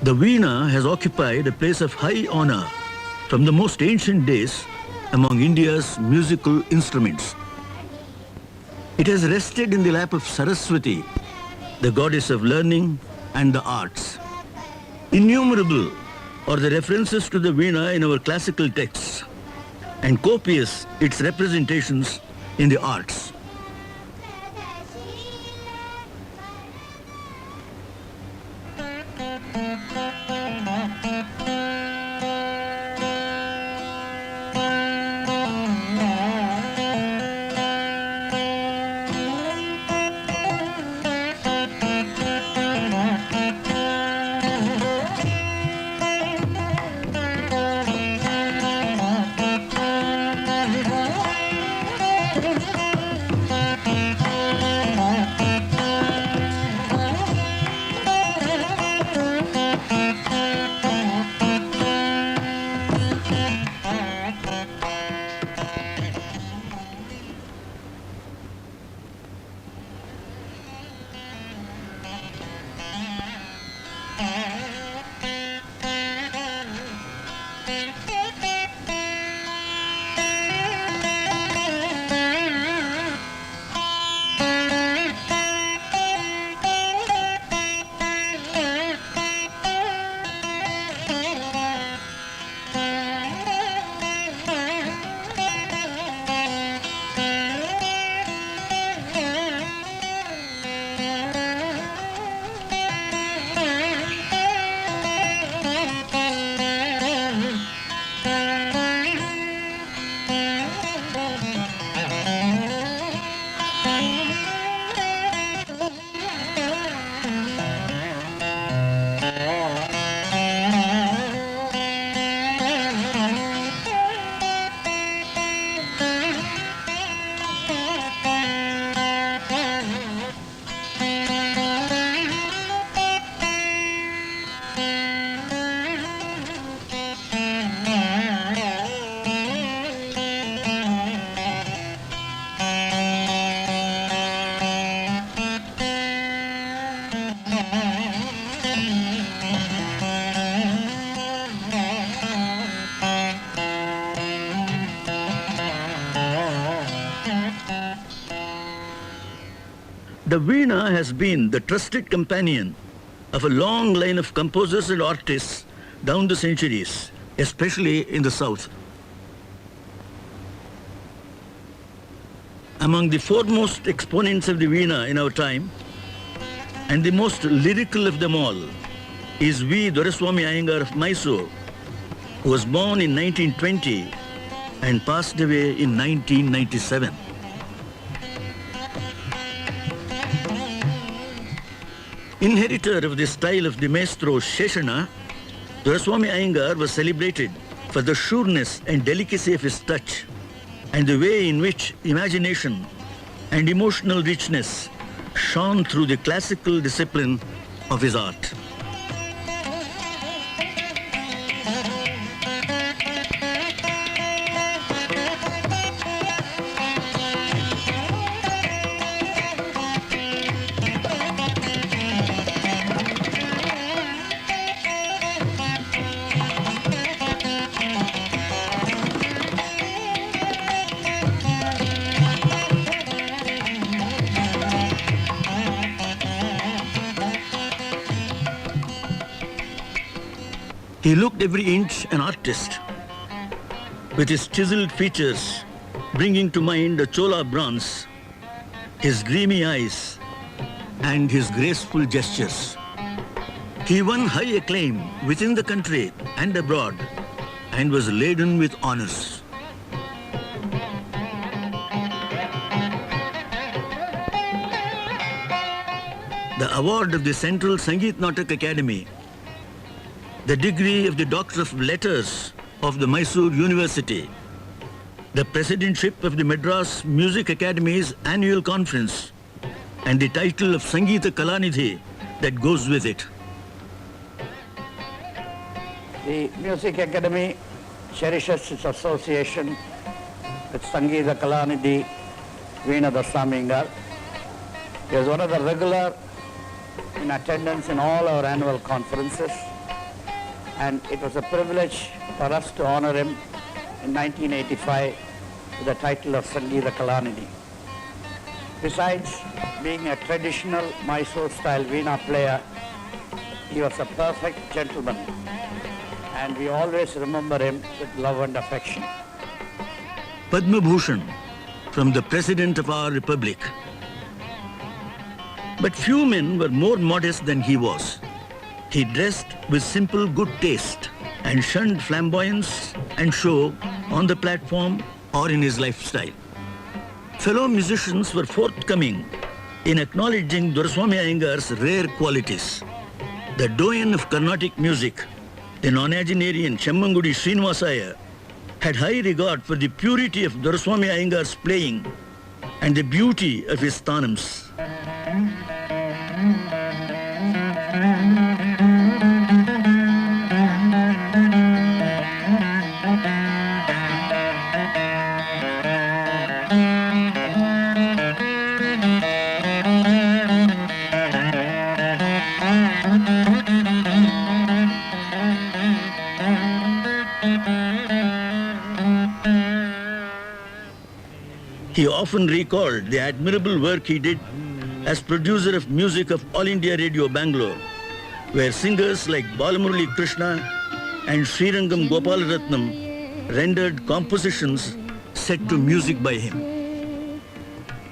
The Veena has occupied a place of high honor from the most ancient days among India's musical instruments. It has rested in the lap of Saraswati, the goddess of learning and the arts. Innumerable are the references to the Veena in our classical texts, and copious its representations in the arts. The Veena has been the trusted companion of a long line of composers and artists down the centuries, especially in the South. Among the foremost exponents of the Veena in our time, and the most lyrical of them all, is Veena Doreswamy Iyengar of Mysore, who was born in 1920 and passed away in 1997. Inheritor of the style of the maestro Sheshana, Doreswamy Iyengar was celebrated for the sureness and delicacy of his touch and the way in which imagination and emotional richness shone through the classical discipline of his art. He looked every inch an artist, with his chiseled features bringing to mind a chola bronze, his dreamy eyes, and his graceful gestures. He won high acclaim within the country and abroad and was laden with honors. the award of the Central Sangeet Natak Academy, the degree of the Doctor of Letters of the Mysore University, the presidentship of the Madras Music Academy's annual conference, and the title of Sangeeta Kalanidhi that goes with it. The Music Academy cherishes its association with Sangeeta Kalanidhi Veena Doreswamy Iyengar. He was one of the regular in attendance in all our annual conferences, and it was a privilege for us to honor him in 1985 with the title of Sangeeta Kalanidhi. Besides being a traditional Mysore-style Veena player, he was a perfect gentleman, and we always remember him with love and affection. Padma Bhushan from the President of our Republic. But few men were more modest than he was. He dressed with simple good taste and shunned flamboyance and show on the platform or in his lifestyle. Fellow musicians were forthcoming in acknowledging Doreswamy Iyengar's rare qualities. The doyen of Carnatic music, the nonagenarian Chemmangudi Srinivasaya, had high regard for the purity of Doreswamy Iyengar's playing and the beauty of his thanams. He often recalled the admirable work he did as producer of music of All India Radio Bangalore, where singers like Balamurali Krishna and Srirangam Gopalaratnam rendered compositions set to music by him.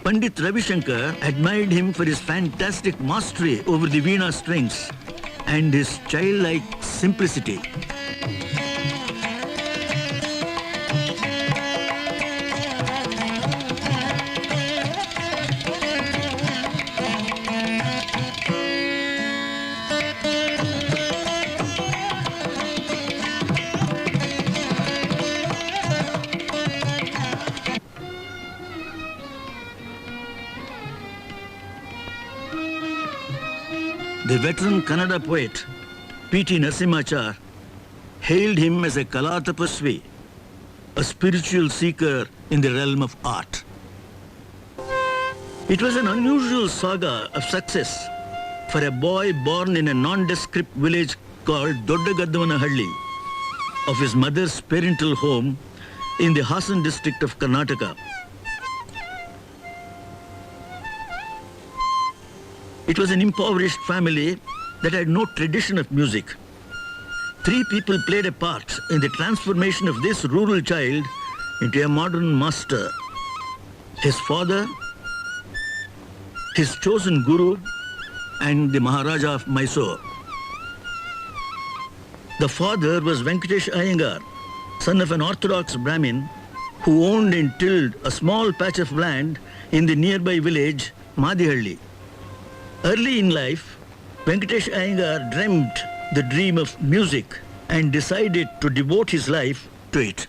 Pandit Ravi Shankar admired him for his fantastic mastery over the Veena strings and his childlike simplicity. The veteran Kannada poet P.T. Narasimhachar hailed him as a Kalatapasvi, a spiritual seeker in the realm of art. It was an unusual saga of success for a boy born in a nondescript village called Doddagadavanahalli of his mother's parental home in the Hasan district of Karnataka. It was an impoverished family that had no tradition of music. 3 people played a part in the transformation of this rural child into a modern master. His father, his chosen guru, and the Maharaja of Mysore. The father was Venkatesh Iyengar, son of an orthodox Brahmin who owned and tilled a small patch of land in the nearby village Madihalli. Early in life, Venkatesh Iyengar dreamt the dream of music and decided to devote his life to it.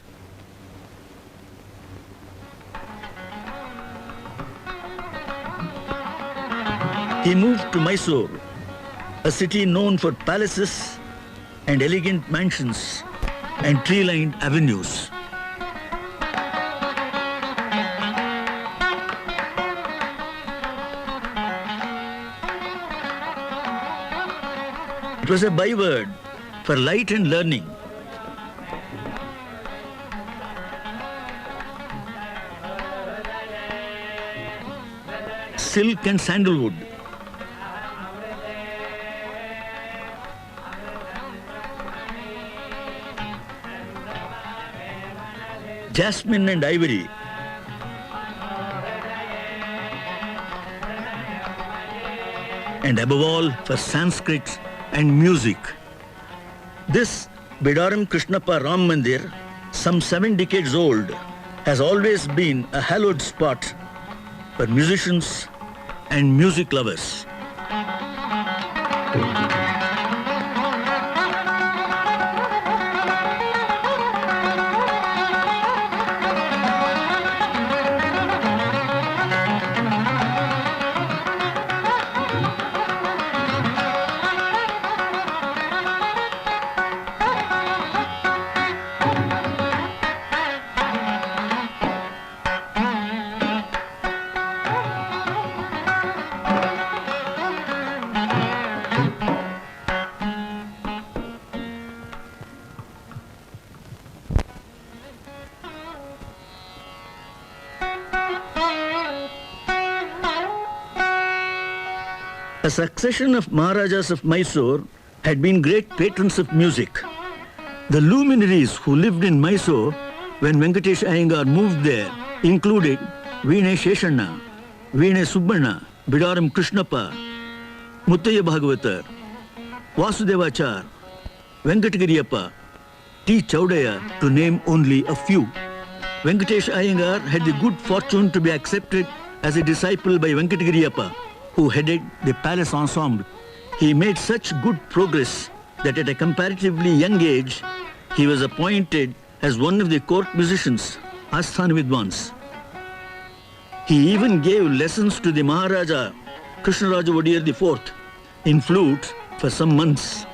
He moved to Mysore, a city known for palaces and elegant mansions and tree-lined avenues. It was a byword for light and learning. Silk and sandalwood. Jasmine and ivory. And above all, for Sanskrit and music. This Bidaram Krishnappa Ram Mandir, some 7 decades old, has always been a hallowed spot for musicians and music lovers. A succession of Maharajas of Mysore had been great patrons of music. The luminaries who lived in Mysore when Venkatesh Iyengar moved there included Veena Sheshanna, Veena Subbanna, Bidaram Krishnappa, Muttaya Bhagavatar, Vasudevachar, Venkatagiriyappa, T. Chaudaya, to name only a few. Venkatesh Iyengar had the good fortune to be accepted as a disciple by Venkatagiriyappa, who headed the palace ensemble. He made such good progress that at a comparatively young age, he was appointed as one of the court musicians, Asthana Vidwans. He even gave lessons to the Maharaja Krishnaraja Wadiyar IV in flute for some months.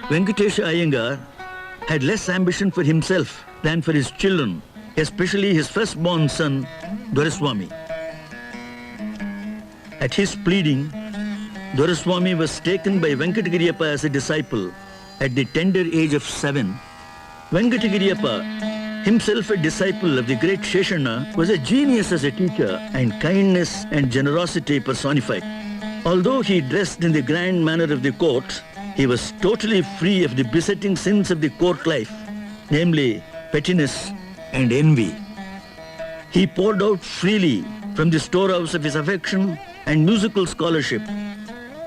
Venkatesh Iyengar had less ambition for himself than for his children, especially his firstborn son, Doreswamy. At his pleading, Doreswamy was taken by Venkatagiriyappa as a disciple at the tender age of 7. Venkatagiriyappa, himself a disciple of the great Sheshanna, was a genius as a teacher and kindness and generosity personified. Although he dressed in the grand manner of the court, he was totally free of the besetting sins of the court life, namely pettiness and envy. He poured out freely from the storehouse of his affection and musical scholarship,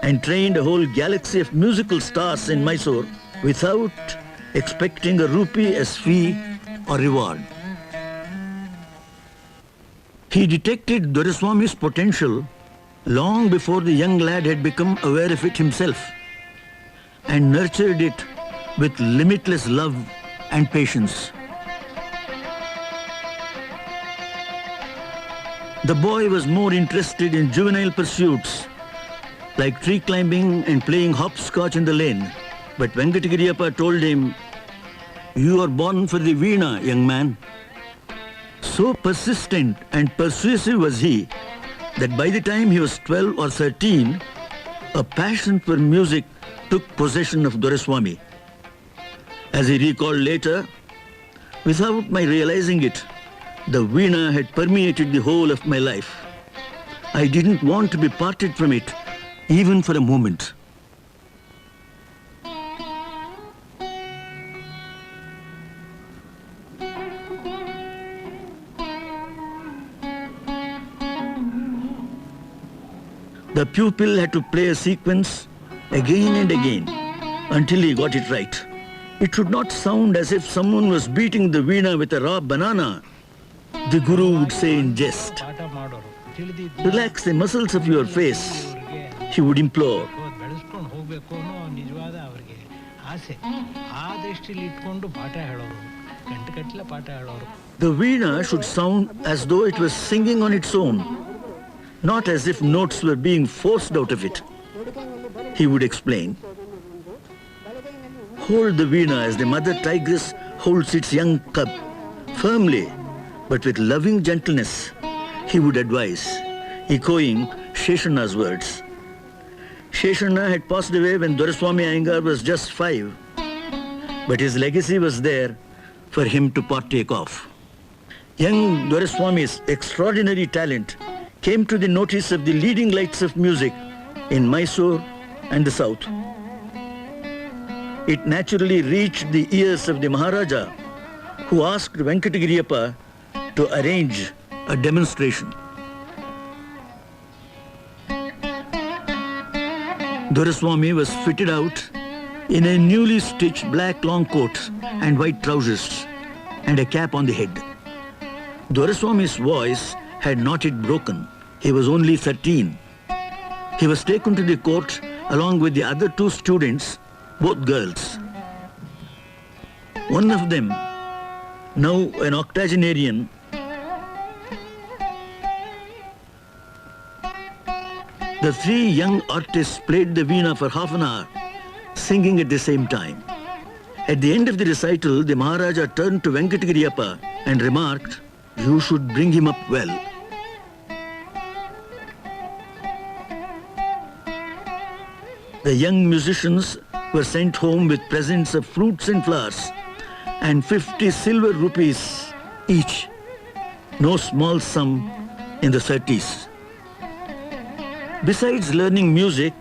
and trained a whole galaxy of musical stars in Mysore without expecting a rupee as fee or reward. He detected Doreswamy's potential long before the young lad had become aware of it himself, and nurtured it with limitless love and patience. The boy was more interested in juvenile pursuits like tree climbing and playing hopscotch in the lane. But Venkatagiriyappa told him, "You are born for the veena, young man." So persistent and persuasive was he that by the time he was 12 or 13, a passion for music took possession of Doreswamy. As he recalled later, without my realizing it, the veena had permeated the whole of my life. I didn't want to be parted from it, even for a moment. The pupil had to play a sequence again and again until he got it right. It should not sound as if someone was beating the veena with a raw banana, the guru would say in jest. "Relax the muscles of your face," he would implore. The veena should sound as though it was singing on its own, not as if notes were being forced out of it, he would explain. Hold the veena as the mother tigress holds its young cub, firmly, but with loving gentleness, he would advise, echoing Sheshanna's words. Sheshanna had passed away when Doreswamy Iyengar was just 5, but his legacy was there for him to partake of. Young Doreswamy's extraordinary talent came to the notice of the leading lights of music in Mysore and the south. It naturally reached the ears of the Maharaja, who asked Venkatagiriyappa to arrange a demonstration. Doreswamy was fitted out in a newly stitched black long coat and white trousers and a cap on the head. Doreswamy's voice had not yet broken. He was only 13. he was taken to the court along with the other two students, both girls. One of them, now an octogenarian, the three young artists played the veena for half an hour, singing at the same time. At the end of the recital, the Maharaja turned to Venkatagiriyappa and remarked, "You should bring him up well." The young musicians were sent home with presents of fruits and flowers and 50 silver rupees each, no small sum in the 30s. Besides learning music,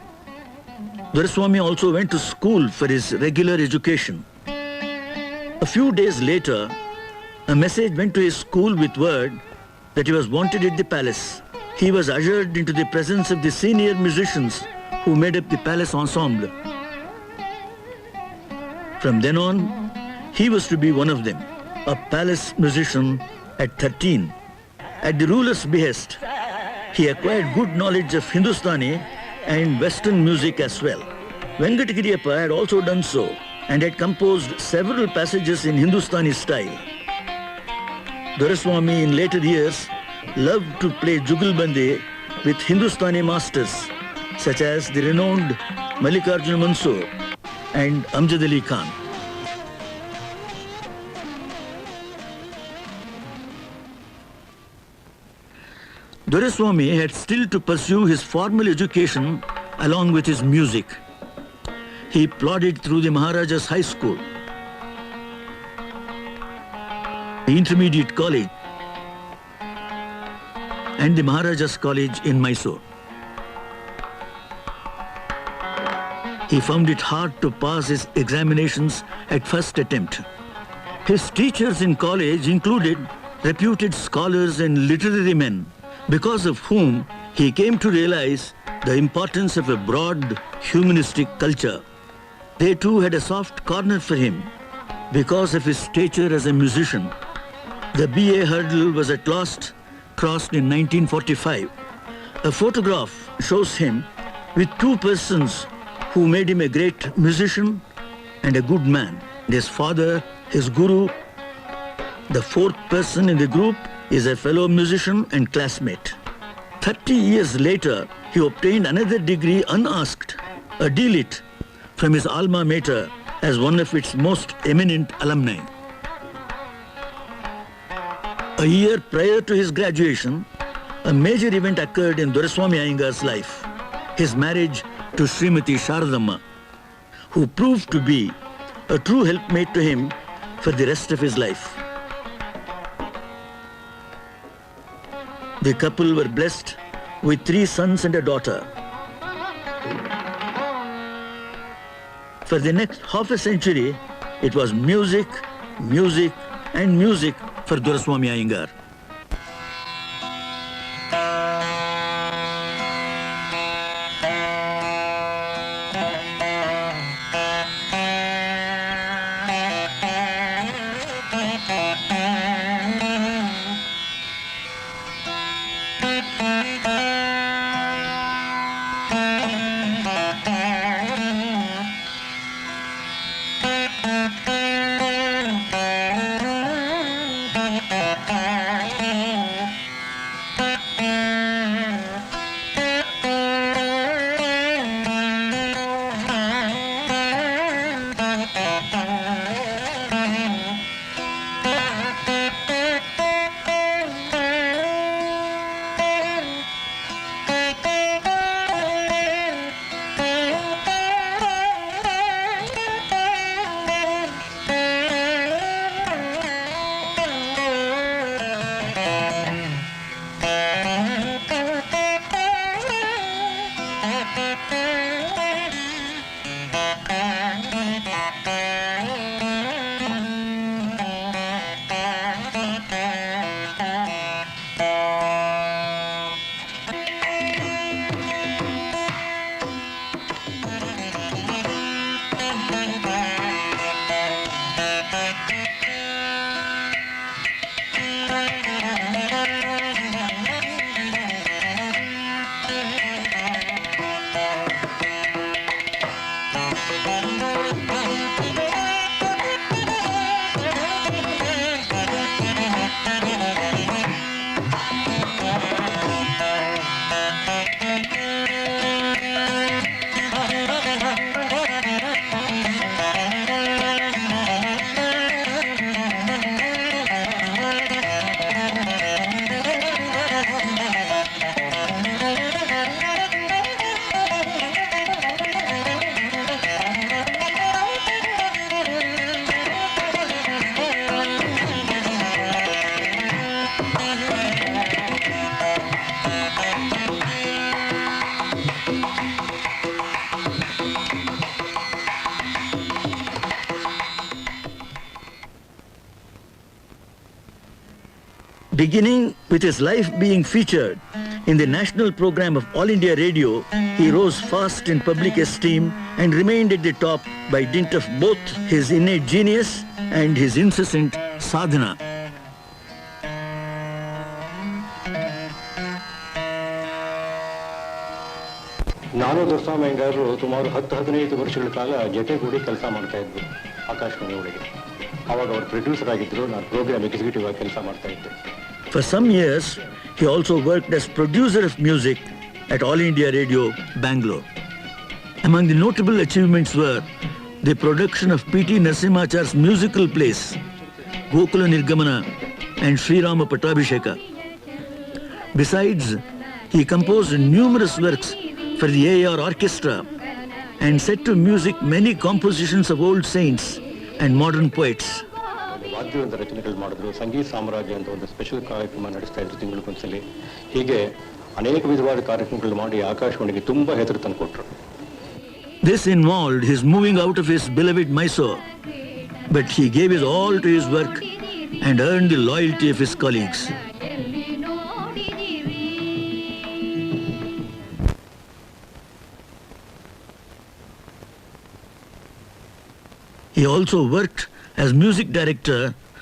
Doreswamy also went to school for his regular education. A few days later, a message went to his school with word that he was wanted at the palace. He was ushered into the presence of the senior musicians who made up the palace ensemble. From then on, he was to be one of them, a palace musician at 13. At the ruler's behest, he acquired good knowledge of Hindustani and Western music as well. Venkatagiriyappa had also done so and had composed several passages in Hindustani style. Doreswamy in later years loved to play Jugalbandi with Hindustani masters such as the renowned Mallikarjuna Mansoor and Amjad Ali Khan. Doreswamy had still to pursue his formal education along with his music. He plodded through the Maharaja's High School, the Intermediate College, and the Maharaja's College in Mysore. He found it hard to pass his examinations at first attempt. His teachers in college included reputed scholars and literary men, because of whom he came to realize the importance of a broad humanistic culture. They too had a soft corner for him because of his stature as a musician. The BA hurdle was at last crossed in 1945. A photograph shows him with two persons who made him a great musician and a good man. His father, his guru. The fourth person in the group is a fellow musician and classmate. 30 years later, he obtained another degree unasked, a D.Litt, from his alma mater as one of its most eminent alumni. A year prior to his graduation, a major event occurred in Doreswamy Iyengar's life, his marriage to Srimati Sharadamma, who proved to be a true helpmate to him for the rest of his life. The couple were blessed with 3 sons and a daughter. For the next half a century, it was music, music, and music for Doreswamy Iyengar. Beginning with his life being featured in the national program of All India Radio, he rose fast in public esteem and remained at the top by dint of both his innate genius and his incessant sadhana. ನಾನು ದೊರೆಸ್ವಾಮಿ ಅಯ್ಯಂಗಾರರು ಸುಮಾರು 10-15 ವರ್ಷಗಳ ಕಾಲ ಜೊತೆಗೂಡಿ ಕೆಲಸ ಮಾಡ್ತಾ ಇದ್ವಿ ಆಕಾಶವಾಣಿ ಒಳಗೆ. ಅವಾಗ ಅವರು ಪ್ರೊಡ್ಯೂಸರ್ ಆಗಿದ್ದರು, ನಾನು ಪ್ರೋಗ್ರಾಮ್ ಎಕ್ಸಿಕ್ಯೂಟಿವ್ ಆಗಿ ಕೆಲಸ ಮಾಡ್ತಾ ಇದ್ದೆ. For some years, he also worked as producer of music at All India Radio, Bangalore. Among the notable achievements were the production of P.T. Narasimhachar's musical plays, Gokula Nirgamana and Sri Rama Pattabhisheka. Besides, he composed numerous works for the AR Orchestra and set to music many compositions of old saints and modern poets. ವಾದ್ಯವಂತ ರಚನೆಗಳು ಮಾಡಿದ್ರು. ಸಂಗೀತ ಸಾಮ್ರಾಜ್ಯ ಅಂತ ಒಂದು special ಕಾರ್ಯಕ್ರಮ ನಡೆಸ್ತಾ ಇದ್ರು ತಿಂಗಳಿಗೊಂದ್ಸಲಿ. ಹೀಗೆ ಅನೇಕ ವಿಧವಾದ ಕಾರ್ಯಕ್ರಮಗಳು ಮಾಡಿ ಆಕಾಶವಾಣಿಗೆ ತುಂಬಾ ಹೆಸರು ತಂದುಕೊಟ್ರು. This involved his moving out of his beloved Mysore, but he gave his all to his work and earned the loyalty of his colleagues. He also worked as music director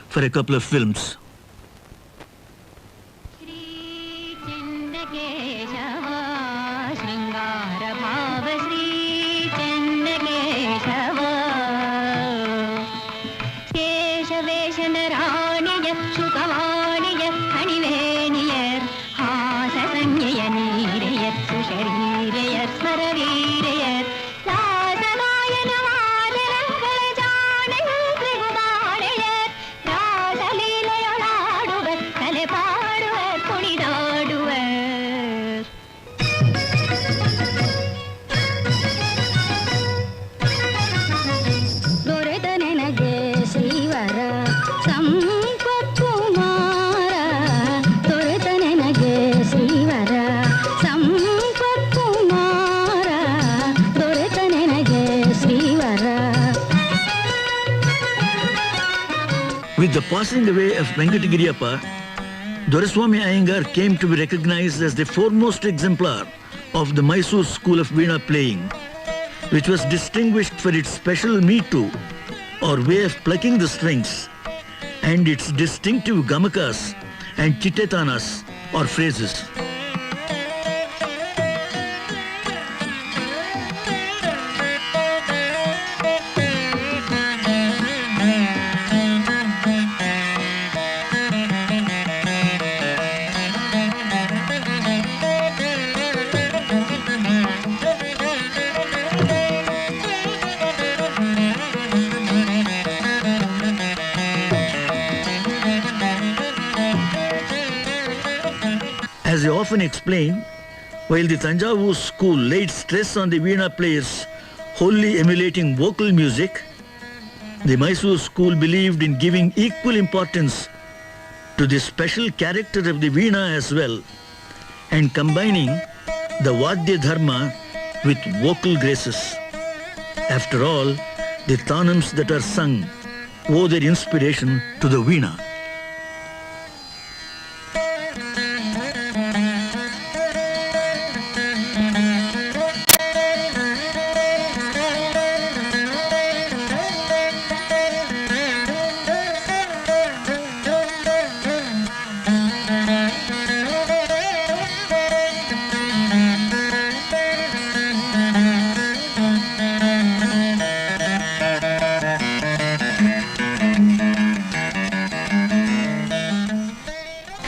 for a couple of films. With the passing away of Venkatagiriyappa, Doreswamy Iyengar came to be recognized as the foremost exemplar of the Mysore school of Veena playing, which was distinguished for its special me-too, or way of plucking the strings, and its distinctive gamakas and chitetanas, or phrases. As I often explain, while the Tanjavur school laid stress on the Veena players wholly emulating vocal music, the Mysore school believed in giving equal importance to the special character of the Veena as well, and combining the Vadya Dharma with vocal graces. After all, the tanams that are sung owe their inspiration to the Veena.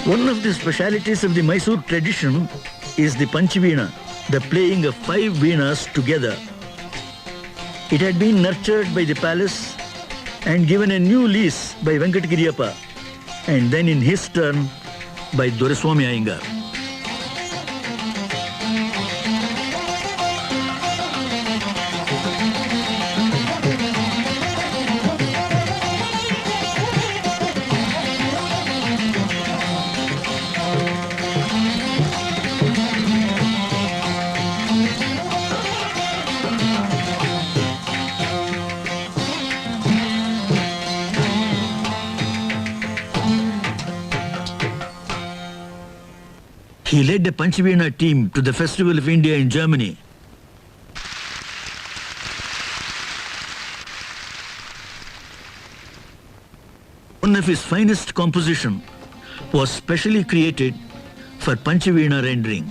One of the specialities of the Mysore tradition is the Panchveena, the playing of 5 Veenas together. It had been nurtured by the palace and given a new lease by Venkatagiriyappa, and then in his turn by Doreswamy Iyengar. He led the Panchaveena team to the Festival of India in Germany. One of his finest composition was specially created for Panchaveena rendering.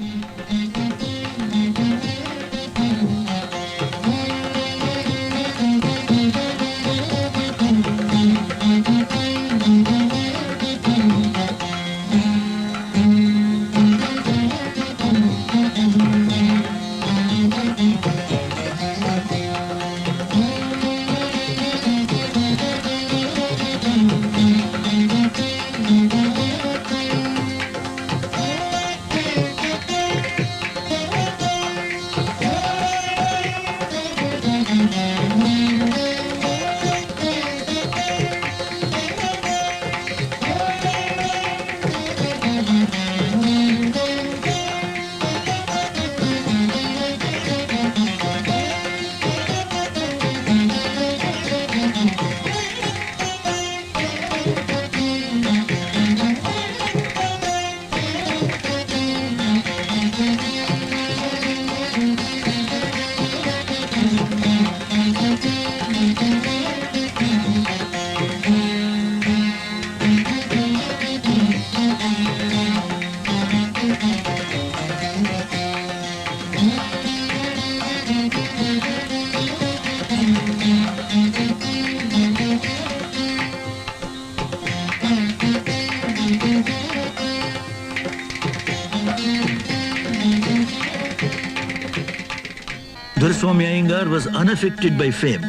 Doreswamy Iyengar was unaffected by fame.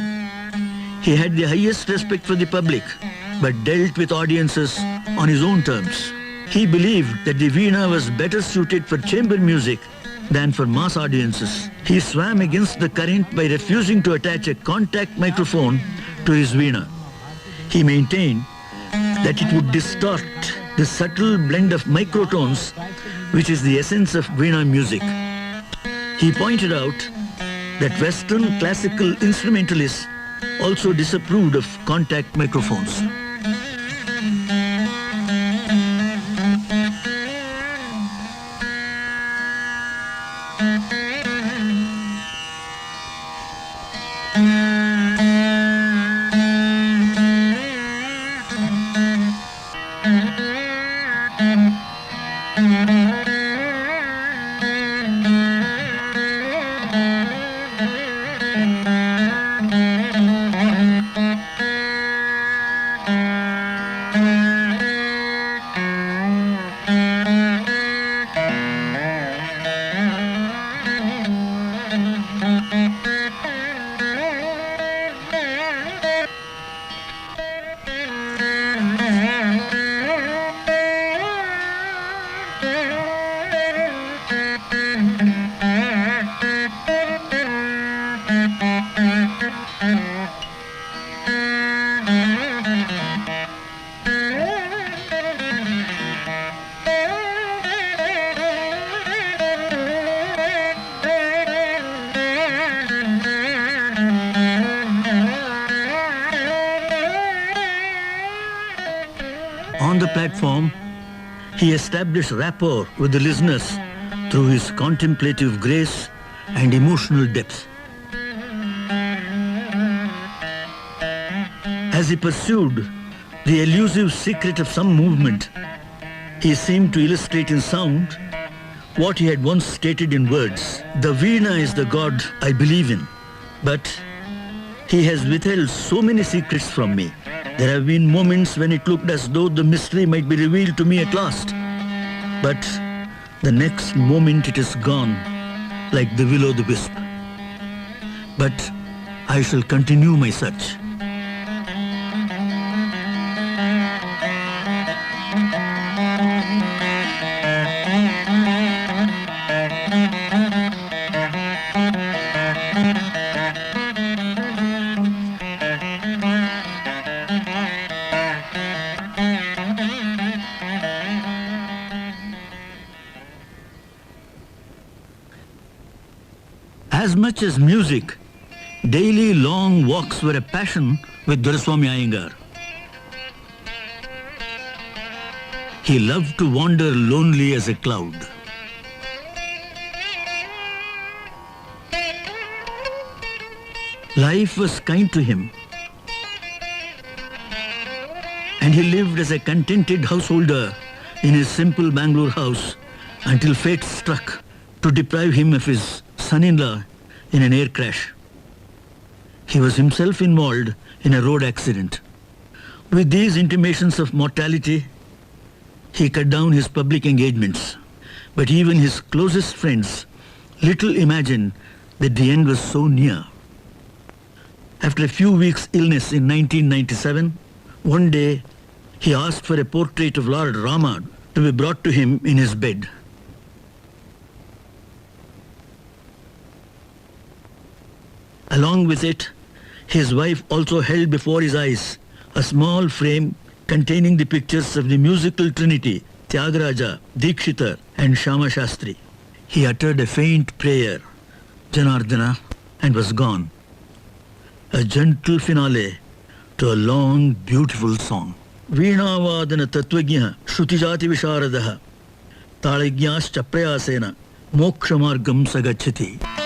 He had the highest respect for the public, but dealt with audiences on his own terms. He believed that the veena was better suited for chamber music than for mass audiences. He swam against the current by refusing to attach a contact microphone to his veena. He maintained that it would distort the subtle blend of microtones, which is the essence of veena music. He pointed out that Western classical instrumentalists also disapproved of contact microphones. On the platform, he established rapport with the listeners through his contemplative grace and emotional depth. As he pursued the elusive secret of some movement, he seemed to illustrate in sound what he had once stated in words. The veena is the god I believe in, but he has withheld so many secrets from me. There have been moments when it looked as though the mystery might be revealed to me at last. But the next moment it is gone, like the will-o'-the-wisp. But I shall continue my search. As much as music, daily long walks were a passion with Doreswamy Iyengar. He loved to wander lonely as a cloud. Life was kind to him, and he lived as a contented householder in his simple Bangalore house until fate struck to deprive him of his son-in-law in an air crash. He was himself involved in a road accident. With these intimations of mortality, he cut down his public engagements. But even his closest friends little imagined that the end was so near. After a few weeks' illness in 1997, one day he asked for a portrait of Lord Rama to be brought to him in his bed. Along with it, his wife also held before his eyes a small frame containing the pictures of the musical trinity, Tyagaraja, Dikshita and Shama Shastri. He uttered a faint prayer, Janardana, and was gone. A gentle finale to a long, beautiful song. Veenavadana Tatvajna Shrutijati Visharadaha Talignyascha Prayasena Mokshamargam Sagachati.